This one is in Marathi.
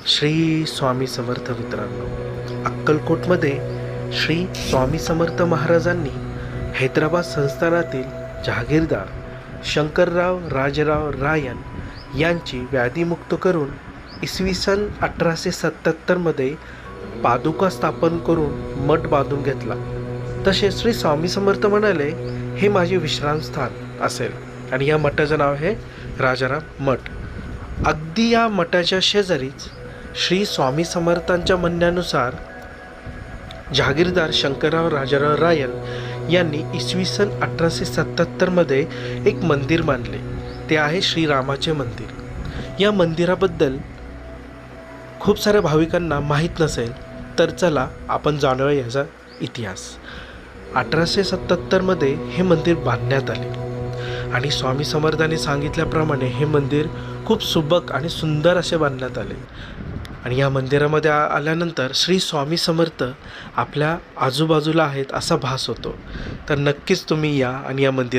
श्री स्वामी समर्थ मित्रांनो, अक्कलकोटमध्ये श्री स्वामी समर्थ महाराजांनी हैदराबाद संस्थानातील जहागीरदार शंकरराव राजराव रायन यांची व्याधीमुक्त करून इसवी सन 1877मध्ये पादुका स्थापन करून मठ बांधून घेतला. तसेच श्री स्वामी समर्थ म्हणाले, हे माझे विश्रामस्थान असेल आणि या मठाचं नाव आहे राजाराम मठ. अगदी या मठाच्या शेजारीच श्री स्वामी समर्थांच्या म्हणण्यानुसार जहागीरदार शंकरराव राजाराव रायन यांनी इसवी सन 1877मध्ये एक मंदिर बांधले. ते आहे श्रीरामाचे मंदिर. या मंदिराबद्दल खूप साऱ्या भाविकांना माहीत नसेल, तर चला आपण जाणूया याचा इतिहास. 1877मध्ये हे मंदिर बांधण्यात आले आणि स्वामी समर्थांनी सांगितल्याप्रमाणे हे मंदिर खूप सुबक आणि सुंदर असे बांधण्यात आले. आणि या मंदिरामध्ये आल्यानंतर श्री स्वामी समर्थ आपल्या आजूबाजूला आहेत असा भास होतो. तर नक्कीच तुम्ही या आणि या मंदिर